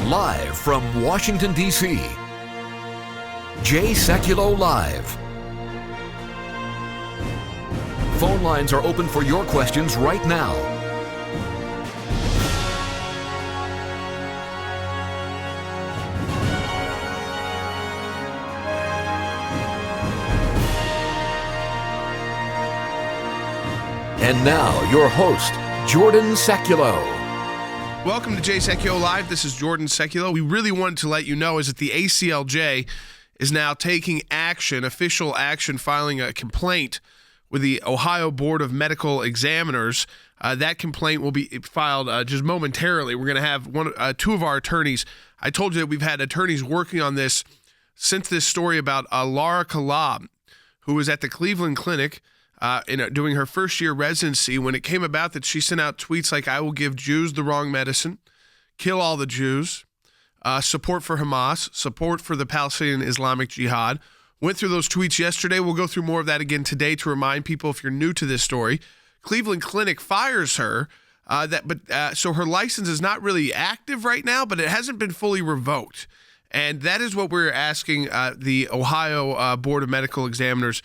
Live from Washington, D.C., Jay Sekulow Live. Phone lines are open for your questions right now. And now, your host, Jordan Sekulow. Welcome to Jay Sekulow Live. This is Jordan Sekulow. We really wanted to let you know is that the ACLJ is now taking action, official action, filing a complaint with the Ohio Board of Medical Examiners. That complaint will be filed just momentarily. We're going to have two of our attorneys. I told you that we've had attorneys working on this since this story about Laura Kalab, who was at the Cleveland Clinic doing her first year residency, when it came about that she sent out tweets like, "I will give Jews the wrong medicine, kill all the Jews," support for Hamas, support for the Palestinian Islamic Jihad. Went through those tweets yesterday. We'll go through more of that again today to remind people, if you're new to this story, Cleveland Clinic fires her, so her license is not really active right now, but it hasn't been fully revoked. And that is what we're asking the Ohio Board of Medical Examiners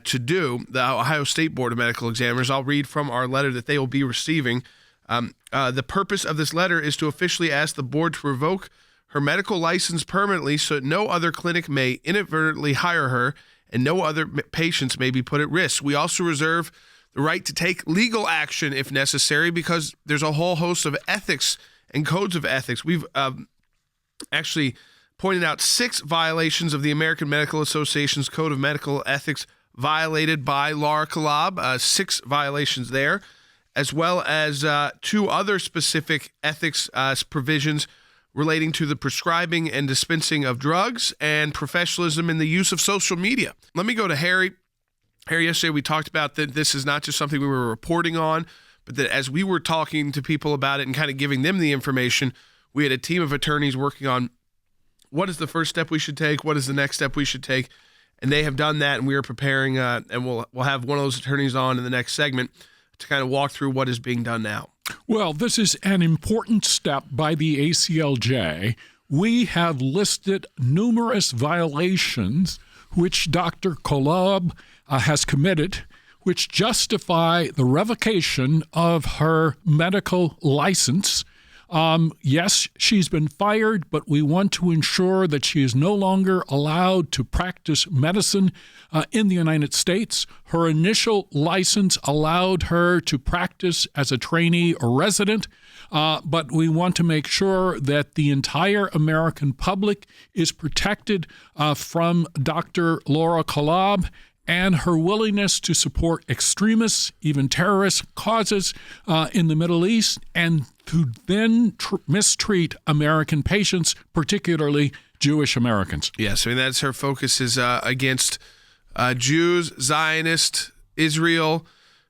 to do, the Ohio State Board of Medical Examiners. I'll read from our letter that they will be receiving. The purpose of this letter is to officially ask the board to revoke her medical license permanently so that no other clinic may inadvertently hire her and no other patients may be put at risk. We also reserve the right to take legal action if necessary, because there's a whole host of ethics and codes of ethics. We've actually pointed out 6 violations of the American Medical Association's Code of Medical Ethics violated by Laura Kalab, 6 violations there, as well as 2 other specific ethics provisions relating to the prescribing and dispensing of drugs and professionalism in the use of social media. Let me go to Harry. Harry, yesterday we talked about that this is not just something we were reporting on, but that as we were talking to people about it and kind of giving them the information, we had a team of attorneys working on what is the first step we should take, what is the next step we should take. And they have done that, and we are preparing, and we'll have one of those attorneys on in the next segment to kind of walk through what is being done now. Well, this is an important step by the ACLJ. We have listed numerous violations which Dr. Kalab has committed, which justify the revocation of her medical license. Yes, she's been fired, but we want to ensure that she is no longer allowed to practice medicine in the United States. Her initial license allowed her to practice as a trainee or resident, but we want to make sure that the entire American public is protected from Dr. Laura Kalab and her willingness to support extremists, even terrorist causes in the Middle East, and to then mistreat American patients, particularly Jewish Americans. Yes, I mean, that's her focus is against Jews, Zionists, Israel.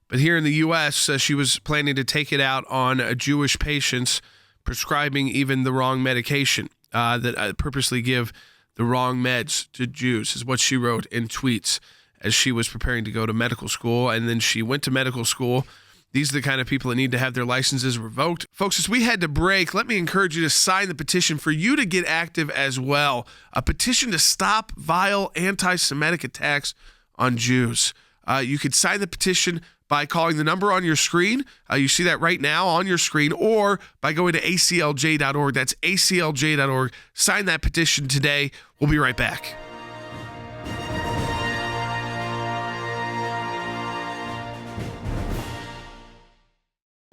But here in the U.S., she was planning to take it out on Jewish patients, prescribing even the wrong medication, that purposely give the wrong meds to Jews, is what she wrote in tweets as she was preparing to go to medical school. And then she went to medical school. These are the kind of people that need to have their licenses revoked. Folks, as we had to break, let me encourage you to sign the petition for you to get active as well. A petition to stop vile anti-Semitic attacks on Jews. You could sign the petition by calling the number on your screen. You see that right now on your screen, or by going to aclj.org. That's aclj.org. Sign that petition today. We'll be right back.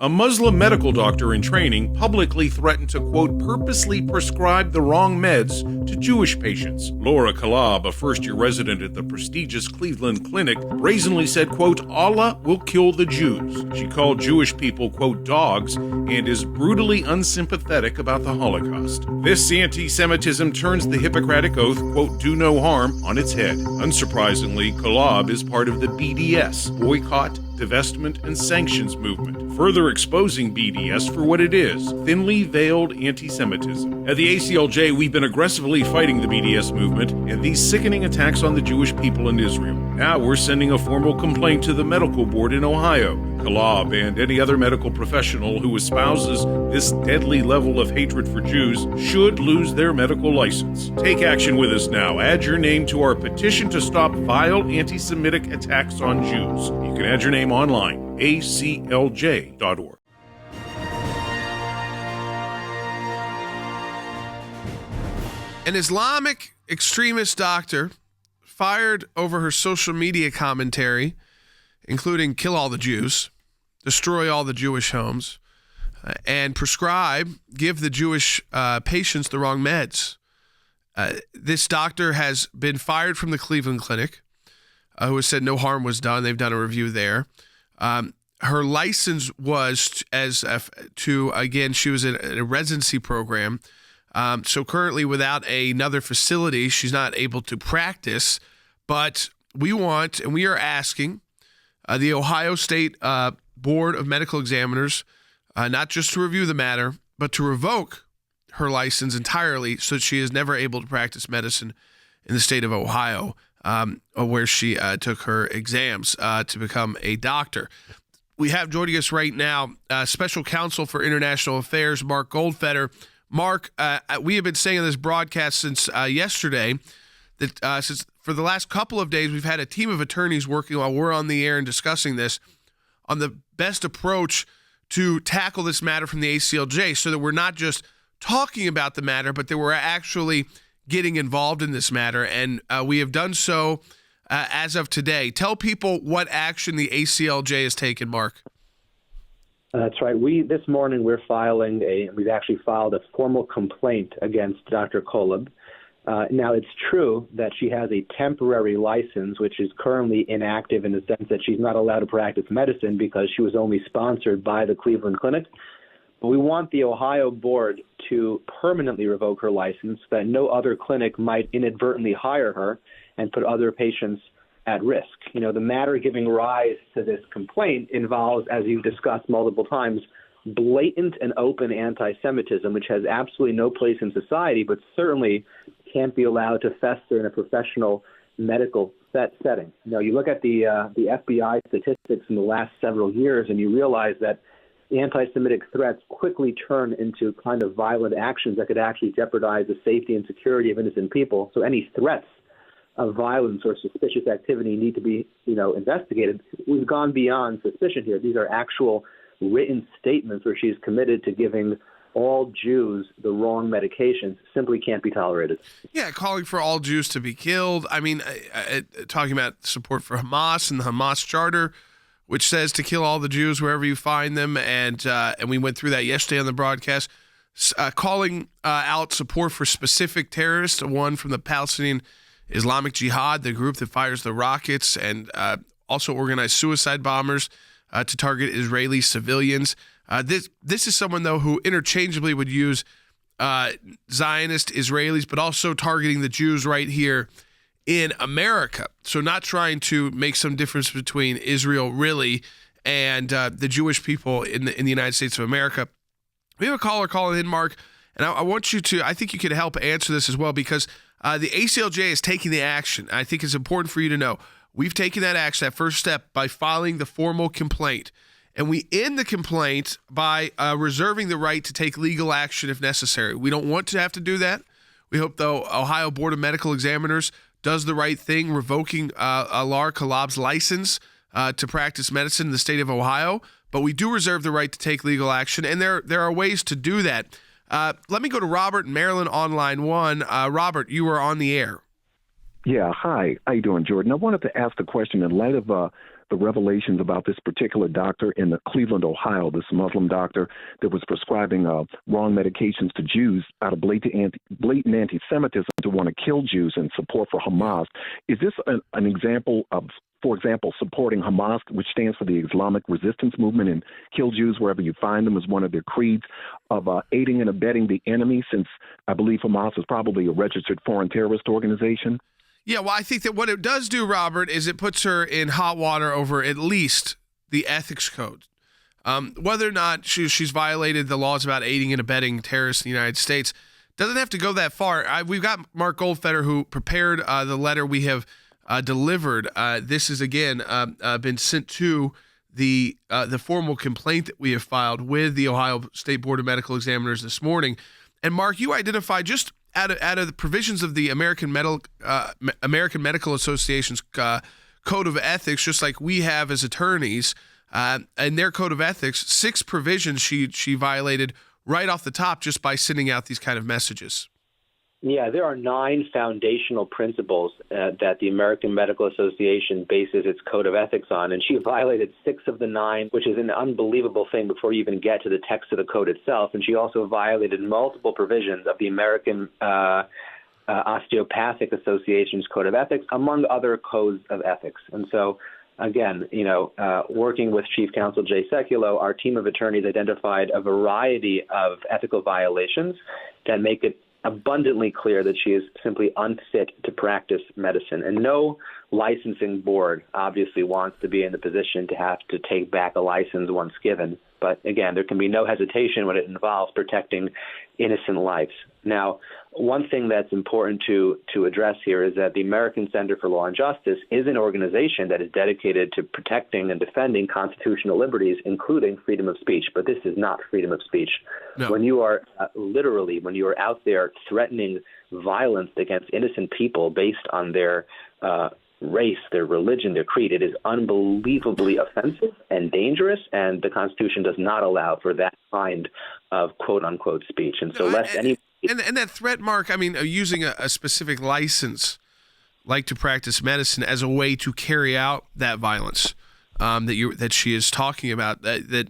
A Muslim medical doctor in training publicly threatened to, quote, purposely prescribe the wrong meds to Jewish patients. Laura Kalab, a first-year resident at the prestigious Cleveland Clinic, brazenly said, quote, Allah will kill the Jews. She called Jewish people, quote, dogs, and is brutally unsympathetic about the Holocaust. This anti-Semitism turns the Hippocratic Oath, quote, do no harm, on its head. Unsurprisingly, Kalab is part of the BDS, Boycott, Divestment, and Sanctions movement. further exposing BDS for what it is, thinly veiled anti-Semitism. At the ACLJ, we've been aggressively fighting the BDS movement and these sickening attacks on the Jewish people in Israel. Now we're sending a formal complaint to the medical board in Ohio. Kalab and any other medical professional who espouses this deadly level of hatred for Jews should lose their medical license. Take action with us now. Add your name to our petition to stop vile anti-Semitic attacks on Jews. You can add your name online, aclj.org. An Islamic extremist doctor fired over her social media commentary, including kill all the Jews, destroy all the Jewish homes, and give the Jewish patients the wrong meds. This doctor has been fired from the Cleveland Clinic, who has said no harm was done. They've done a review there. Her license was she was in a residency program. So currently without another facility, she's not able to practice. But we are asking the Ohio State Board of Medical Examiners not just to review the matter, but to revoke her license entirely so that she is never able to practice medicine in the state of Ohio, where she took her exams to become a doctor. We have joining us right now Special Counsel for International Affairs, Mark Goldfeder. Mark, we have been saying on this broadcast since yesterday that since for the last couple of days, we've had a team of attorneys working while we're on the air and discussing this on the best approach to tackle this matter from the ACLJ so that we're not just talking about the matter, but that we're actually getting involved in this matter. And we have done so as of today. Tell people what action the ACLJ has taken, Mark. That's right. This morning we've actually filed a formal complaint against Dr. Kolab. Now, it's true that she has a temporary license, which is currently inactive in the sense that she's not allowed to practice medicine because she was only sponsored by the Cleveland Clinic. But we want the Ohio board to permanently revoke her license so that no other clinic might inadvertently hire her and put other patients at risk. The matter giving rise to this complaint involves, as you've discussed multiple times, blatant and open anti-Semitism, which has absolutely no place in society, but certainly can't be allowed to fester in a professional medical setting. You look at the FBI statistics in the last several years, and you realize that anti-Semitic threats quickly turn into kind of violent actions that could actually jeopardize the safety and security of innocent people. So any threats of violence or suspicious activity need to be, investigated. We've gone beyond suspicion here. These are actual written statements where she's committed to giving all Jews the wrong medications. Simply can't be tolerated. Yeah, calling for all Jews to be killed. I mean, talking about support for Hamas and the Hamas Charter, which says to kill all the Jews wherever you find them, and we went through that yesterday on the broadcast. Calling out support for specific terrorists, one from the Palestinian Islamic Jihad, the group that fires the rockets, and also organized suicide bombers to target Israeli civilians. This is someone, though, who interchangeably would use Zionist Israelis, but also targeting the Jews right here in America. So not trying to make some difference between Israel, really, and the Jewish people in the United States of America. We have a caller calling in, Mark, and I want you to, I think you could help answer this as well, because the ACLJ is taking the action. I think it's important for you to know. We've taken that action, that first step, by filing the formal complaint. And we end the complaint by reserving the right to take legal action if necessary. We don't want to have to do that. We hope the Ohio Board of Medical Examiners does the right thing, revoking Laura Kalab's license to practice medicine in the state of Ohio. But we do reserve the right to take legal action, and there are ways to do that. Let me go to Robert in Maryland on line one. Robert, you are on the air. Yeah, hi. How you doing, Jordan? I wanted to ask the question in light of the revelations about this particular doctor in the Cleveland, Ohio, this Muslim doctor that was prescribing wrong medications to Jews out of blatant anti-Semitism to want to kill Jews and support for Hamas. Is this an example of, for example, supporting Hamas, which stands for the Islamic Resistance Movement, and kill Jews wherever you find them as one of their creeds, of aiding and abetting the enemy, since I believe Hamas is probably a registered foreign terrorist organization? Yeah, well, I think that what it does do, Robert, is it puts her in hot water over at least the ethics code. Whether or not she's violated the laws about aiding and abetting terrorists in the United States doesn't have to go that far. We've got Mark Goldfeder, who prepared the letter we have delivered. This is, again, been sent to the formal complaint that we have filed with the Ohio State Board of Medical Examiners this morning. And Mark, you identified just out of the provisions of the American Medical Association's Code of Ethics, just like we have as attorneys, in their Code of Ethics, 6 provisions she violated right off the top just by sending out these kind of messages. Yeah, there are 9 foundational principles that the American Medical Association bases its Code of Ethics on, and she violated 6 of the 9, which is an unbelievable thing before you even get to the text of the code itself. And she also violated multiple provisions of the American Osteopathic Association's Code of Ethics, among other codes of ethics. And so, again, working with Chief Counsel Jay Sekulow, our team of attorneys identified a variety of ethical violations that make it abundantly clear that she is simply unfit to practice medicine. And no licensing board obviously wants to be in the position to have to take back a license once given. But again, there can be no hesitation when it involves protecting innocent lives. Now, one thing that's important to address here is that the American Center for Law and Justice is an organization that is dedicated to protecting and defending constitutional liberties, including freedom of speech. But this is not freedom of speech. No. When you are when you are out there threatening violence against innocent people based on their race, their religion, their creed, it is unbelievably offensive and dangerous, and the Constitution does not allow for that kind of quote-unquote speech. And so And that threat, Mark, I mean, using a specific license, like to practice medicine, as a way to carry out that violence that she is talking about, that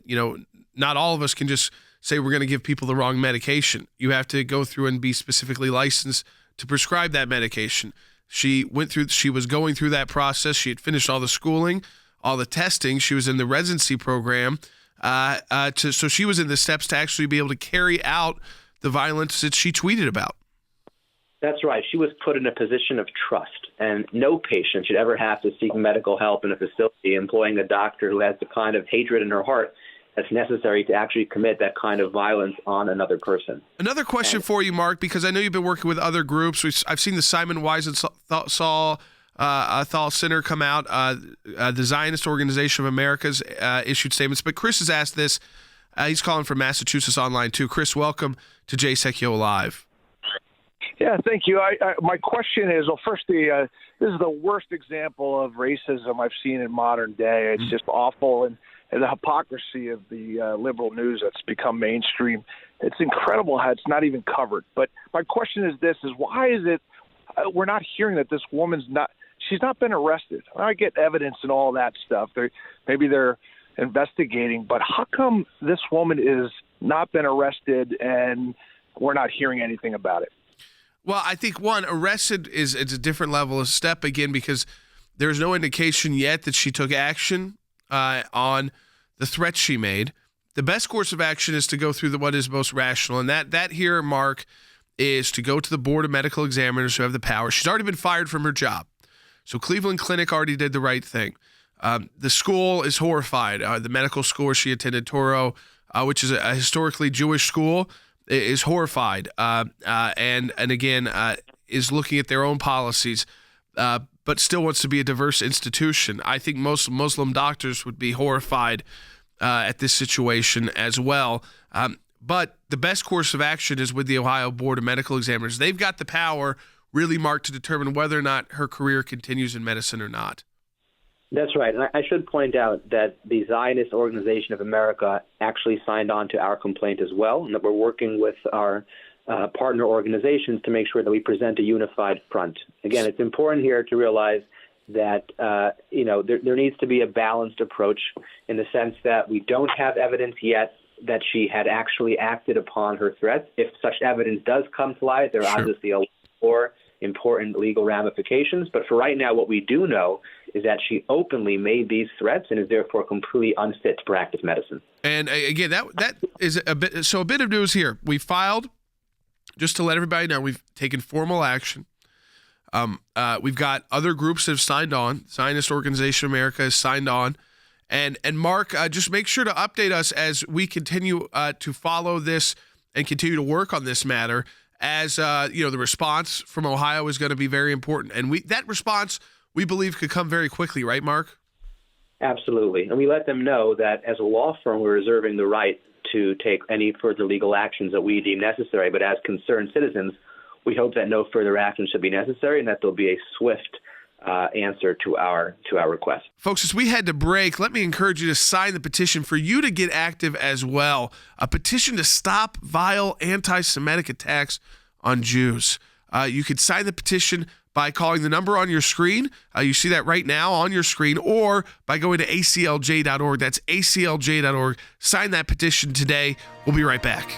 not all of us can just say we're going to give people the wrong medication. You have to go through and be specifically licensed to prescribe that medication. She was going through that process. She had finished all the schooling, all the testing. She was in the residency program. So she was in the steps to actually be able to carry out the violence that she tweeted about. That's right. She was put in a position of trust, and no patient should ever have to seek medical help in a facility employing a doctor who has the kind of hatred in her heart that's necessary to actually commit that kind of violence on another person. Another question for you, Mark, because I know you've been working with other groups. I've seen the Simon Wiesenthal Center come out. The Zionist Organization of America's issued statements. But Chris has asked this. He's calling from Massachusetts Online, too. Chris, welcome to Jay Sekulow Live. Yeah, thank you. My question is, well, first, this is the worst example of racism I've seen in modern day. It's just awful, and the hypocrisy of the liberal news that's become mainstream. It's incredible how it's not even covered. But my question is this, is why is it we're not hearing that this woman's she's not been arrested? I get evidence and all that stuff. Maybe they're investigating, but how come this woman is not been arrested and we're not hearing anything about it? Well, I think, one, arrested it's a different level of step, again, because there's no indication yet that she took action on the threats she made. The best course of action is to go through what is most rational, and that here, Mark, is to go to the Board of Medical Examiners who have the power. She's already been fired from her job, so Cleveland Clinic already did the right thing. The school is horrified. The medical school where she attended, Toro, which is a historically Jewish school, is horrified, and again is looking at their own policies, but still wants to be a diverse institution. I think most Muslim doctors would be horrified at this situation as well. But the best course of action is with the Ohio Board of Medical Examiners. They've got the power, really, Mark, to determine whether or not her career continues in medicine or not. That's right. And I should point out that the Zionist Organization of America actually signed on to our complaint as well, and that we're working with our partner organizations to make sure that we present a unified front. Again, it's important here to realize that there needs to be a balanced approach in the sense that we don't have evidence yet that she had actually acted upon her threats. If such evidence does come to light, there are obviously a lot more important legal ramifications. But for right now, what we do know is that she openly made these threats and is therefore completely unfit to practice medicine. And again, that is a bit of news here. We filed, just to let everybody know, we've taken formal action. We've got other groups that have signed on. Zionist Organization of America has signed on, And Mark, just make sure to update us as we continue to follow this and continue to work on this matter. As the response from Ohio is going to be very important, and that response we believe could come very quickly, right, Mark? Absolutely, and we let them know that as a law firm, we're reserving the right to take any further legal actions that we deem necessary. But as concerned citizens, we hope that no further action should be necessary, and that there'll be a swift answer to our request. Folks, as we head to break, let me encourage you to sign the petition for you to get active as well. A petition to stop vile anti-Semitic attacks on Jews. You could sign the petition by calling the number on your screen. You see that right now on your screen, or by going to aclj.org. That's aclj.org. Sign that petition today. We'll be right back.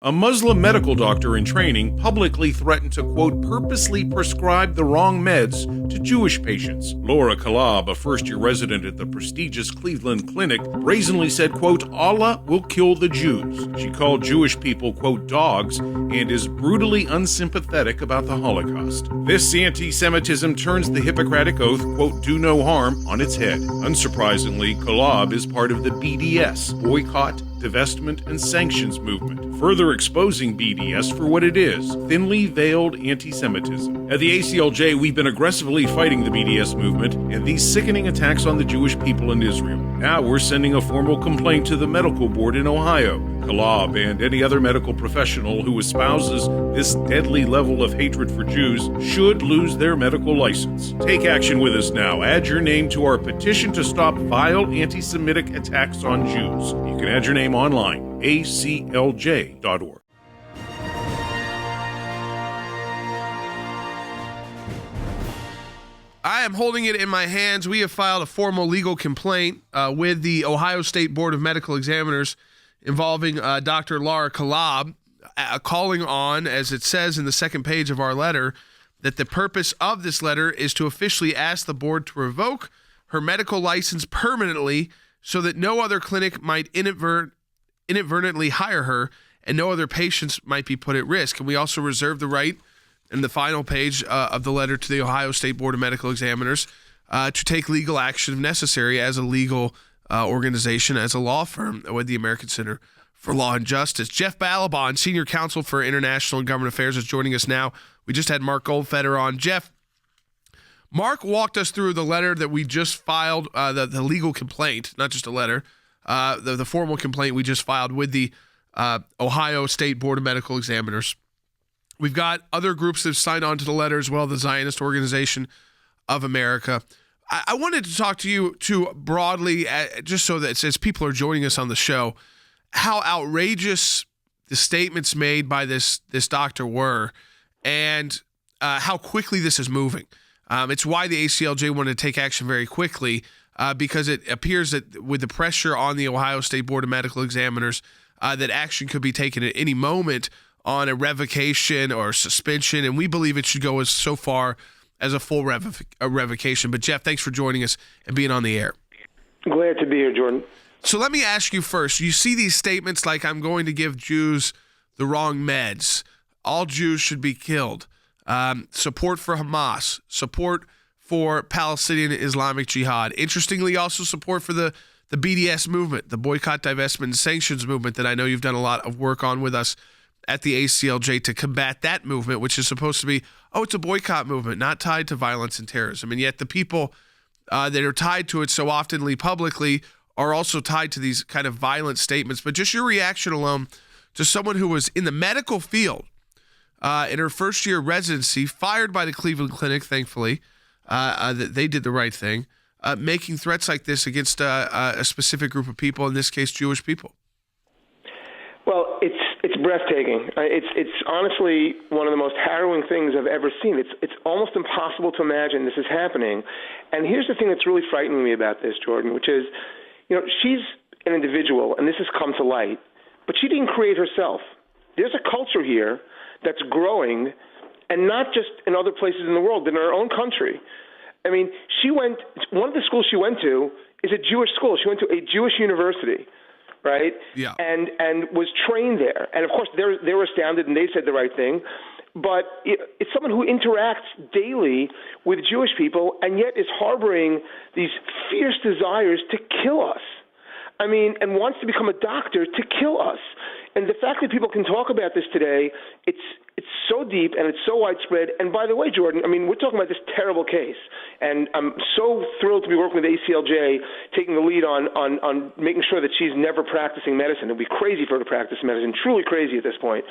A Muslim medical doctor in training publicly threatened to, quote, purposely prescribe the wrong meds to Jewish patients. Laura Kalab, a first-year resident at the prestigious Cleveland Clinic, brazenly said, quote, Allah will kill the Jews. She called Jewish people, quote, dogs, and is brutally unsympathetic about the Holocaust. This anti-Semitism turns the Hippocratic Oath, quote, do no harm, on its head. Unsurprisingly, Kalab is part of the BDS, Boycott, Divestment, and Sanctions movement, further exposing BDS for what it is, thinly veiled anti-Semitism. At the ACLJ, we've been aggressively fighting the BDS movement and these sickening attacks on the Jewish people in Israel. Now we're sending a formal complaint to the medical board in Ohio. Kalab and any other medical professional who espouses this deadly level of hatred for Jews should lose their medical license. Take action with us now. Add your name to our petition to stop vile anti-Semitic attacks on Jews. You can add your name online, aclj.org. I am holding it in my hands. We have filed a formal legal complaint with the Ohio State Board of Medical Examiners involving Dr. Laura Kalab, calling on, as it says in the second page of our letter, that the purpose of this letter is to officially ask the board to revoke her medical license permanently so that no other clinic might inadvertently hire her and no other patients might be put at risk. And we also reserve the right in the final page of the letter to the Ohio State Board of Medical Examiners to take legal action if necessary as a legal organization, as a law firm with the American Center for Law and Justice. Jeff Balaban, Senior Counsel for International and Government Affairs, is joining us now. We just had Mark Goldfeder on. Jeff, Mark walked us through the letter that we just filed, the legal complaint, not just a letter, the formal complaint we just filed with the Ohio State Board of Medical Examiners. We've got other groups that have signed on to the letter as well, the Zionist Organization of America. I wanted to talk to you too broadly, just so that as people are joining us on the show, how outrageous the statements made by this doctor were, and how quickly this is moving. It's why the ACLJ wanted to take action very quickly, because it appears that with the pressure on the Ohio State Board of Medical Examiners, that action could be taken at any moment on a revocation or suspension, and we believe it should go as so far as a full revocation. But Jeff, thanks for joining us and being on the air. Glad to be here, Jordan. So let me ask you first, you see these statements like, I'm going to give Jews the wrong meds, all Jews should be killed, support for Hamas, support for Palestinian Islamic Jihad, interestingly also support for the BDS movement, the Boycott, Divestment, and Sanctions movement that I know you've done a lot of work on with us at the ACLJ to combat that movement, which is supposed to be, it's a boycott movement, not tied to violence and terrorism. And yet the people that are tied to it so oftenly publicly are also tied to these kind of violent statements. But just your reaction alone to someone who was in the medical field in her first year residency, fired by the Cleveland Clinic, thankfully, that they did the right thing, making threats like this against a specific group of people, in this case, Jewish people. Well, it's breathtaking. It's honestly one of the most harrowing things I've ever seen. It's almost impossible to imagine this is happening. And here's the thing that's really frightening me about this, Jordan, which is, she's an individual, and this has come to light, but she didn't create herself. There's a culture here that's growing, and not just in other places in the world, but in our own country. I mean, one of the schools she went to is a Jewish school. She went to a Jewish university, right? Yeah. And was trained there. And of course, they were astounded, and they said the right thing. but it's someone who interacts daily with Jewish people and yet is harboring these fierce desires to kill us. I mean, and wants to become a doctor to kill us. And the fact that people can talk about this today, it's so deep and it's so widespread. And by the way, Jordan, I mean, we're talking about this terrible case. And I'm so thrilled to be working with ACLJ, taking the lead on making sure that she's never practicing medicine. It would be crazy for her to practice medicine, truly crazy at this point.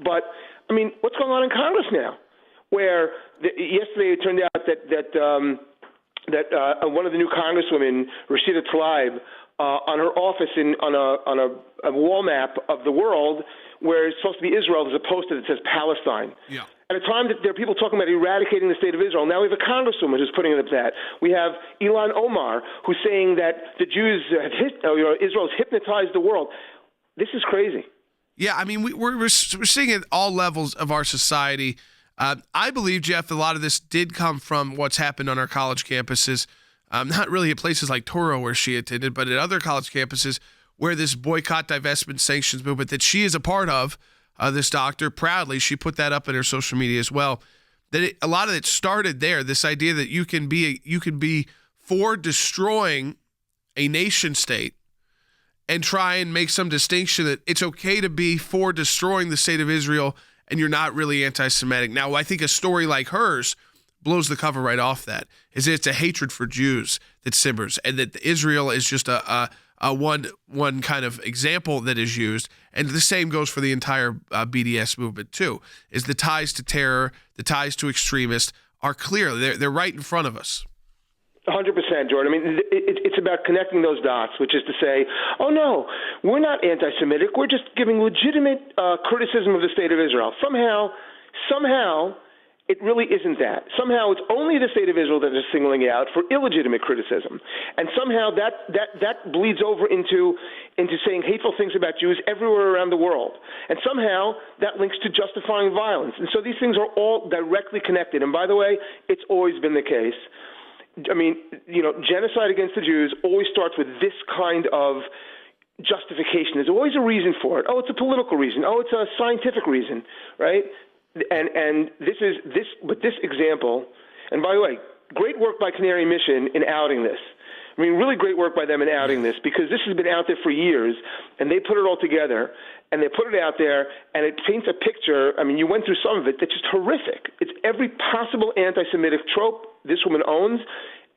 But, I mean, what's going on in Congress now? Where yesterday it turned out that one of the new congresswomen, Rashida Tlaib, on her office on a wall map of the world where it's supposed to be Israel, there's a poster that says Palestine. Yeah. At a time that there are people talking about eradicating the state of Israel, now we have a congresswoman who's putting it at that. We have Ilhan Omar who's saying that the Jews Israel's hypnotized the world. This is crazy. Yeah, I mean, we're seeing it at all levels of our society. I believe, Jeff, a lot of this did come from what's happened on our college campuses. Not really at places like Toro where she attended, but at other college campuses where this boycott, divestment, sanctions movement that she is a part of, this doctor, proudly, she put that up in her social media as well, that a lot of it started there, this idea that you can be for destroying a nation state and try and make some distinction that it's okay to be for destroying the state of Israel and you're not really anti-Semitic. Now, I think a story like hers blows the cover right off that, is it's a hatred for Jews that simmers, and that Israel is just a one kind of example that is used. And the same goes for the entire BDS movement too, is the ties to terror, the ties to extremists are clear. They're right in front of us. 100%, Jordan. I mean, it's about connecting those dots, which is to say, oh, no, we're not anti-Semitic. We're just giving legitimate criticism of the state of Israel. Somehow, it really isn't that. Somehow it's only the state of Israel that is singling out for illegitimate criticism. And somehow that bleeds over into saying hateful things about Jews everywhere around the world. And somehow that links to justifying violence. And so these things are all directly connected. And by the way, it's always been the case. I mean, genocide against the Jews always starts with this kind of justification. There's always a reason for it. Oh, it's a political reason. Oh, it's a scientific reason, right? And this example, and by the way, great work by Canary Mission in outing this. I mean, really great work by them in outing this, because this has been out there for years, and they put it all together, and they put it out there, and it paints a picture. I mean, you went through some of it that's just horrific. It's every possible anti-Semitic trope this woman owns,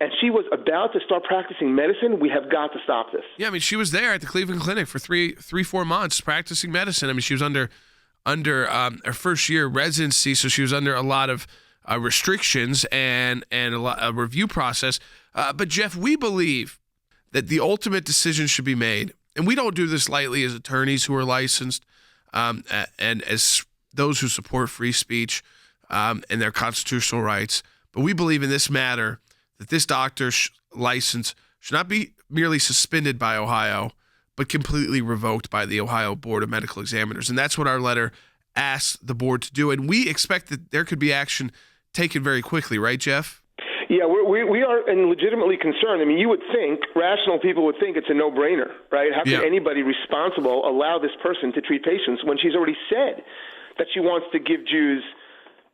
and she was about to start practicing medicine. We have got to stop this. Yeah, I mean, she was there at the Cleveland Clinic for 4 months practicing medicine. I mean, she was under her first year residency, so she was under a lot of restrictions and a review process. But Jeff, we believe that the ultimate decision should be made, and we don't do this lightly as attorneys who are licensed and as those who support free speech and their constitutional rights. But we believe in this matter that this doctor's license should not be merely suspended by Ohio, but completely revoked by the Ohio Board of Medical Examiners. And that's what our letter asks the board to do. And we expect that there could be action taken very quickly, right, Jeff? Yeah, we are legitimately concerned. I mean, you would think, rational people would think it's a no-brainer, right? How could anybody responsible allow this person to treat patients when she's already said that she wants to give Jews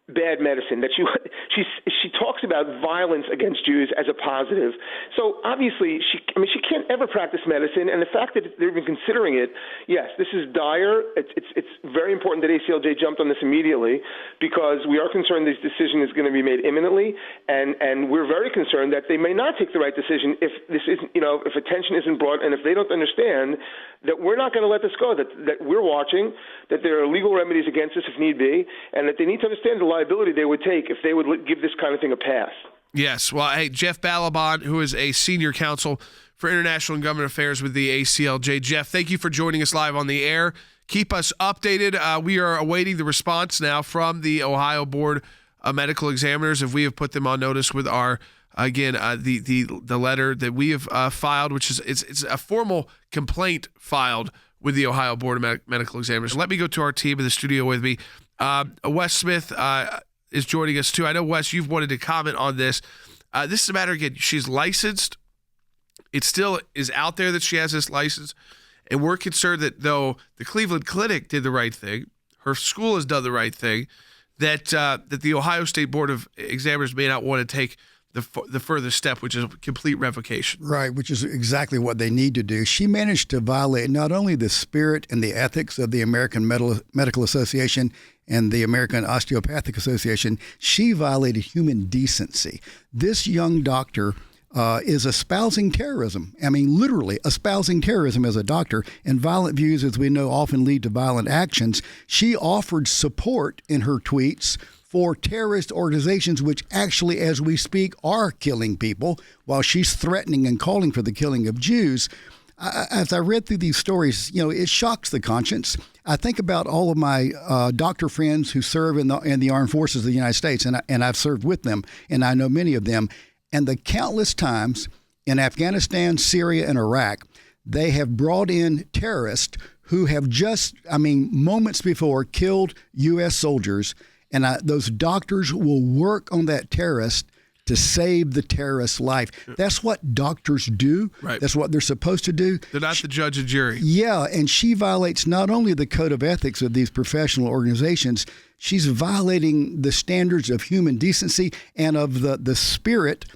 bad medicine, that she talks about violence against Jews as a positive. So obviously, she can't ever practice medicine, and the fact that they're even considering it, yes, this is dire. It's very important that ACLJ jumped on this immediately, because we are concerned this decision is going to be made imminently, and we're very concerned that they may not take the right decision if this isn't, if attention isn't brought, and if they don't understand that we're not going to let this go, that we're watching, that there are legal remedies against us if need be, and that they need to understand the liability they would take if they would give this kind of thing a pass. Yes. Well, hey, Jeff Balaban, who is a senior counsel for international and government affairs with the ACLJ. Jeff, thank you for joining us live on the air. Keep us updated. We are awaiting the response now from the Ohio Board of Medical Examiners, if we have put them on notice with our, again, the letter that we have filed, which is it's a formal complaint filed with the Ohio Board of Medical Examiners. Let me go to our team in the studio with me. Wes Smith is joining us too. I know, Wes, you've wanted to comment on this. This is a matter, again, she's licensed. It still is out there that she has this license. And we're concerned that though the Cleveland Clinic did the right thing, her school has done the right thing, that the Ohio State Board of Examiners may not want to take the further step, which is complete revocation. Right, which is exactly what they need to do. She managed to violate not only the spirit and the ethics of the American Medical Association and the American Osteopathic Association, she violated human decency. This young doctor is espousing terrorism. I mean, literally espousing terrorism as a doctor, and violent views, as we know, often lead to violent actions. She offered support in her tweets for terrorist organizations which actually, as we speak, are killing people, while she's threatening and calling for the killing of Jews. As I read through these stories, it shocks the conscience. I think about all of my doctor friends who serve in the armed forces of the United States, and I've served with them, and I know many of them, and the countless times in Afghanistan, Syria, and Iraq, they have brought in terrorists who have just, moments before, killed U.S. soldiers. And those doctors will work on that terrorist to save the terrorist's life. That's what doctors do. Right. That's what they're supposed to do. They're not the judge and jury. Yeah, and she violates not only the code of ethics of these professional organizations, she's violating the standards of human decency and of the spirit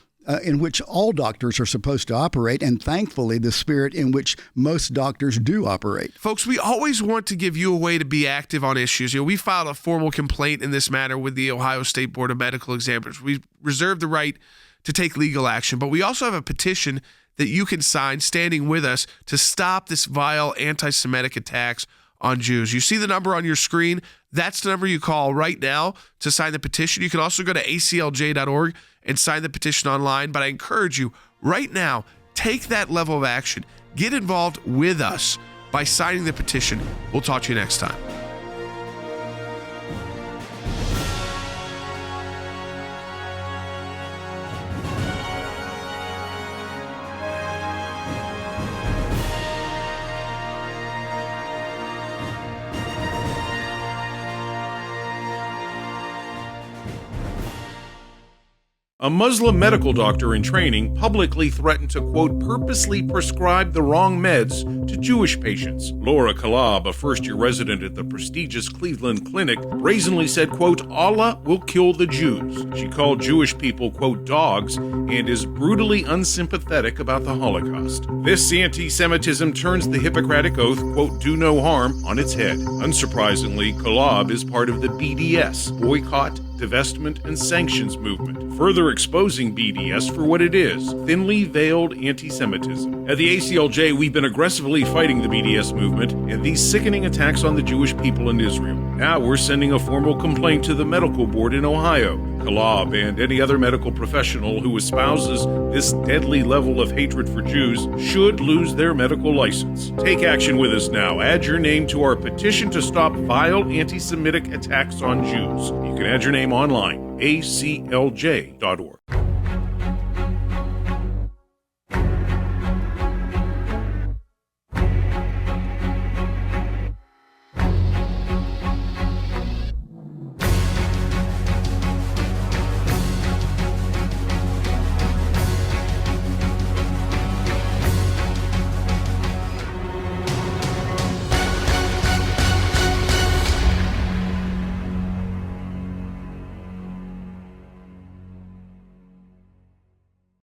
in which all doctors are supposed to operate, and thankfully the spirit in which most doctors do operate. Folks, we always want to give you a way to be active on issues. We filed a formal complaint in this matter with the Ohio State Board of Medical Examiners. We reserve the right to take legal action, but we also have a petition that you can sign standing with us to stop this vile anti-Semitic attacks on Jews. You see the number on your screen? That's the number you call right now to sign the petition. You can also go to aclj.org and sign the petition online. But I encourage you right now, take that level of action. Get involved with us by signing the petition. We'll talk to you next time. A Muslim medical doctor in training publicly threatened to, quote, purposely prescribe the wrong meds to Jewish patients. Laura Kalab, a first-year resident at the prestigious Cleveland Clinic, brazenly said, quote, Allah will kill the Jews. She called Jewish people, quote, dogs, and is brutally unsympathetic about the Holocaust. This anti-Semitism turns the Hippocratic Oath, quote, do no harm, on its head. Unsurprisingly, Kalab is part of the BDS, Boycott, Divestment, and Sanctions movement, further exposing BDS for what it is, thinly veiled anti-Semitism. At the ACLJ, we've been aggressively fighting the BDS movement and these sickening attacks on the Jewish people in Israel. Now we're sending a formal complaint to the medical board in Ohio. Kalab and any other medical professional who espouses this deadly level of hatred for Jews should lose their medical license. Take action with us now. Add your name to our petition to stop vile anti-Semitic attacks on Jews. You can add your name online, aclj.org.